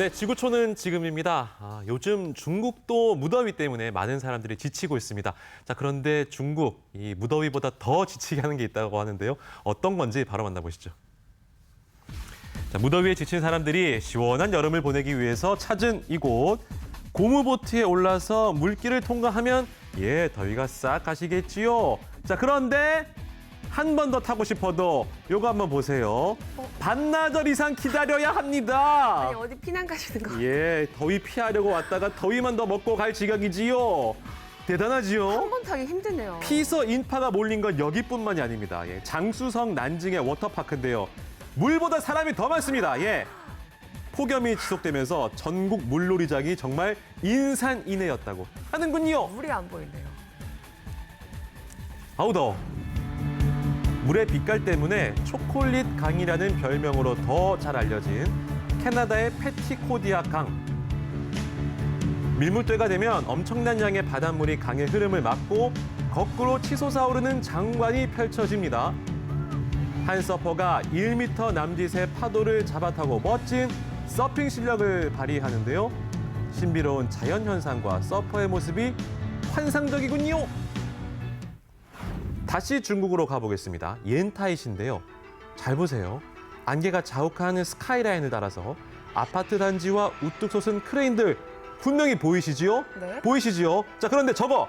네, 지구촌은 지금입니다. 요즘 중국도 무더위 때문에 많은 사람들이 지치고 있습니다. 자, 그런데 중국, 이 무더위보다 더 지치게 하는 게 있다고 하는데요. 어떤 건지 바로 만나보시죠. 자, 무더위에 지친 사람들이 시원한 여름을 보내기 위해서 찾은 이곳. 고무보트에 올라서 물길을 통과하면 더위가 싹 가시겠지요. 자, 그런데 한 번 더 타고 싶어도 요거 한번 보세요. 반나절 이상 기다려야 합니다. 아니 어디 피난 가시는 거? 더위 피하려고 왔다가 더위만 더 먹고 갈 지경이지요. 대단하지요? 한 번 타기 힘드네요. 피서 인파가 몰린 건 여기뿐만이 아닙니다. 장쑤성 난징의 워터파크인데요. 물보다 사람이 더 많습니다. 폭염이 지속되면서 전국 물놀이장이 정말 인산인해였다고 하는군요. 물이 안 보이네요. 아우 더워. 물의 빛깔 때문에 초콜릿 강이라는 별명으로 더 잘 알려진 캐나다의 패티코디아 강. 밀물때가 되면 엄청난 양의 바닷물이 강의 흐름을 막고 거꾸로 치솟아오르는 장관이 펼쳐집니다. 한 서퍼가 1m 남짓의 파도를 잡아타고 멋진 서핑 실력을 발휘하는데요. 신비로운 자연현상과 서퍼의 모습이 환상적이군요. 다시 중국으로 가보겠습니다. 옌타이시인데요. 잘 보세요. 안개가 자욱한 스카이라인을 따라서 아파트 단지와 우뚝 솟은 크레인들 분명히 보이시지요? 네. 보이시지요? 자, 그런데 저거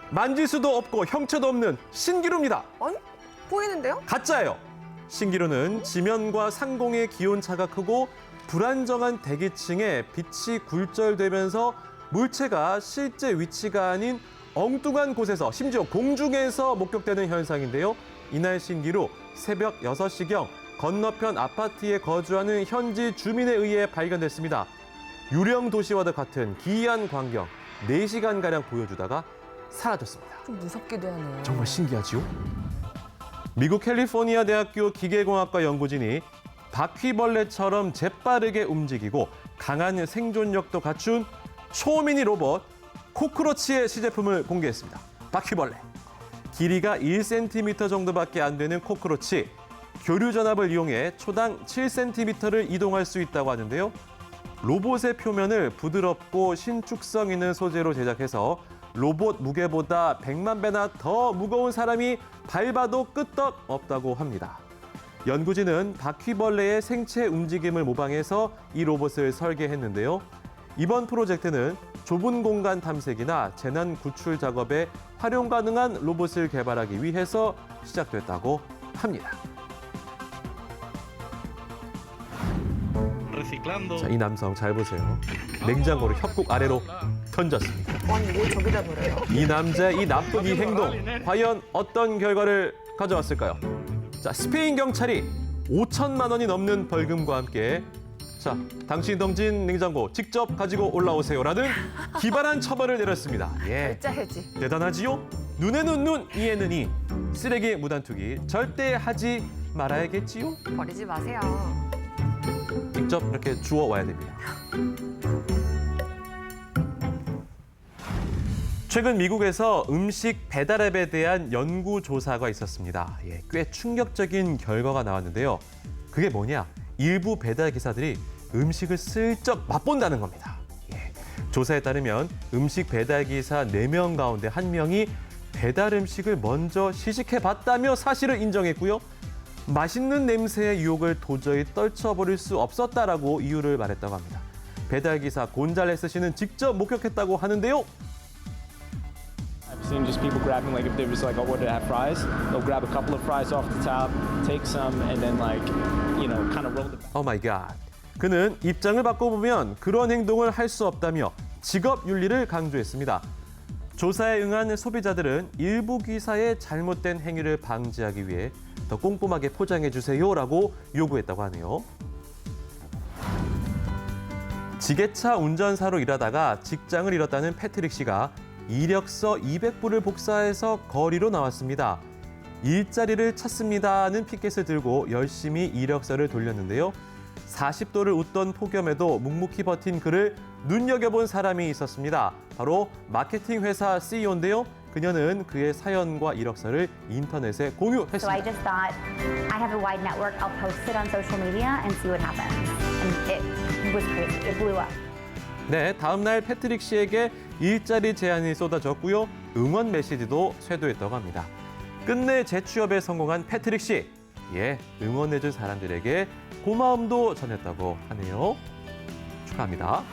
만질 수도 없고 형체도 없는 신기루입니다. 아니 보이는데요? 가짜예요. 신기루는 지면과 상공의 기온차가 크고 불안정한 대기층에 빛이 굴절되면서 물체가 실제 위치가 아닌 엉뚱한 곳에서 심지어 공중에서 목격되는 현상인데요. 이날 신기루 새벽 6시경 건너편 아파트에 거주하는 현지 주민에 의해 발견됐습니다. 유령 도시와도 같은 기이한 광경 4시간가량 보여주다가 사라졌습니다. 좀 무섭기도 하네요. 정말 신기하지요? 미국 캘리포니아 대학교 기계공학과 연구진이 바퀴벌레처럼 재빠르게 움직이고 강한 생존력도 갖춘 초미니 로봇 코크로치의 시제품을 공개했습니다. 바퀴벌레. 길이가 1cm 정도밖에 안 되는 코크로치. 교류 전압을 이용해 초당 7cm를 이동할 수 있다고 하는데요. 로봇의 표면을 부드럽고 신축성 있는 소재로 제작해서 로봇 무게보다 100만 배나 더 무거운 사람이 밟아도 끄떡 없다고 합니다. 연구진은 바퀴벌레의 생체 움직임을 모방해서 이 로봇을 설계했는데요. 이번 프로젝트는 좁은 공간 탐색이나 재난 구출 작업에 활용 가능한 로봇을 개발하기 위해서 시작됐다고 합니다. 자, 이 남성 잘 보세요. 냉장고를 협곡 아래로 던졌습니다. 아니 뭘 저기다 버려요? 이 남자의 이 나쁜 이 행동, 과연 어떤 결과를 가져왔을까요? 자, 스페인 경찰이 5천만 원이 넘는 벌금과 함께 자, 당신 던진 냉장고 직접 가지고 올라오세요라는 기발한 처벌을 내렸습니다. 절자 해지. 대단하지요? 눈에는 눈, 이에는 이. 쓰레기 무단 투기 절대 하지 말아야겠지요? 버리지 마세요. 직접 이렇게 주워 와야 됩니다. 최근 미국에서 음식 배달앱에 대한 연구 조사가 있었습니다. 꽤 충격적인 결과가 나왔는데요. 그게 뭐냐? 일부 배달 기사들이 음식을 슬쩍 맛본다는 겁니다. 조사에 따르면 음식 배달 기사 4명 가운데 1명이 배달 음식을 먼저 시식해봤다며 사실을 인정했고요. 맛있는 냄새의 유혹을 도저히 떨쳐버릴 수 없었다라고 이유를 말했다고 합니다. 배달 기사 곤잘레스 씨는 직접 목격했다고 하는데요. I've seen just people grabbing, like if there was like a order to have fries, they'll grab a couple of fries off the top, take some, and then like, you know, kind of roll the. 오 마이 갓. 그는 입장을 바꿔보면 그런 행동을 할 수 없다며 직업 윤리를 강조했습니다. 조사에 응한 소비자들은 일부 기사의 잘못된 행위를 방지하기 위해 더 꼼꼼하게 포장해 주세요라고 요구했다고 하네요. 지게차 운전사로 일하다가 직장을 잃었다는 패트릭 씨가 이력서 200부를 복사해서 거리로 나왔습니다. 일자리를 찾습니다는 피켓을 들고 열심히 이력서를 돌렸는데요. 40도를 웃던 폭염에도 묵묵히 버틴 그를 눈여겨본 사람이 있었습니다. 바로 마케팅 회사 CEO인데요. 그녀는 그의 사연과 이력서를 인터넷에 공유했습니다. So I just thought, I have a wide network, I'll post it on social media and see what happens. And it was crazy. It blew up. 네, 다음 날 패트릭 씨에게 일자리 제안이 쏟아졌고요. 응원 메시지도 쇄도했다고 합니다. 끝내 재취업에 성공한 패트릭 씨. 예, 응원해준 사람들에게 고마움도 전했다고 하네요. 축하합니다.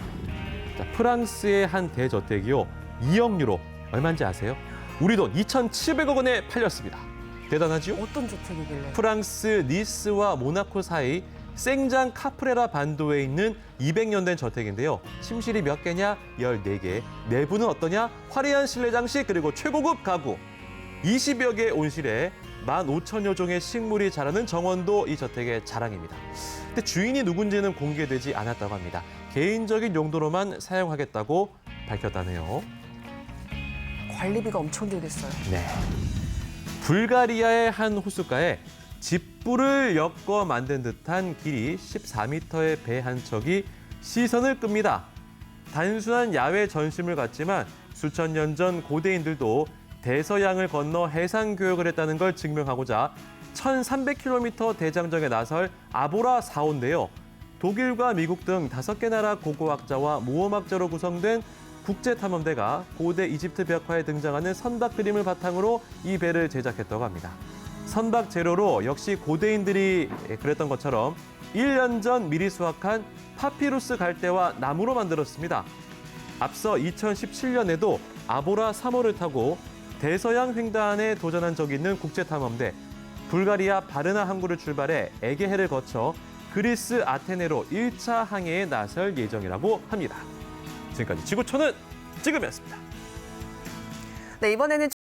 자, 프랑스의 한 대저택이요. 2억 유로. 얼마인지 아세요? 우리 돈 2,700억 원에 팔렸습니다. 대단하지요? 어떤 저택이길래? 프랑스 니스와 모나코 사이 생장 카프레라 반도에 있는 200년 된 저택인데요. 침실이 몇 개냐? 14개. 내부는 어떠냐? 화려한 실내 장식 그리고 최고급 가구. 20여 개 온실에 15,000여 종의 식물이 자라는 정원도 이 저택의 자랑입니다. 근데 주인이 누군지는 공개되지 않았다고 합니다. 개인적인 용도로만 사용하겠다고 밝혔다네요. 관리비가 엄청 들겠어요. 네. 불가리아의 한 호숫가에 집불을 엮어 만든 듯한 길이 14m의 배 한 척이 시선을 끕니다. 단순한 야외 전심을 갖지만 수천 년 전 고대인들도 대서양을 건너 해상 교역을 했다는 걸 증명하고자 1300km 대장정에 나설 아보라 4호인데요. 독일과 미국 등 5개 나라 고고학자와 모험학자로 구성된 국제탐험대가 고대 이집트 벽화에 등장하는 선박 그림을 바탕으로 이 배를 제작했다고 합니다. 선박 재료로 역시 고대인들이 그랬던 것처럼 1년 전 미리 수확한 파피루스 갈대와 나무로 만들었습니다. 앞서 2017년에도 아보라 3호를 타고 대서양 횡단에 도전한 적이 있는 국제탐험대. 불가리아 바르나 항구를 출발해 에게해를 거쳐 그리스 아테네로 1차 항해에 나설 예정이라고 합니다. 지금까지 지구촌은 지금이었습니다. 네, 이번에는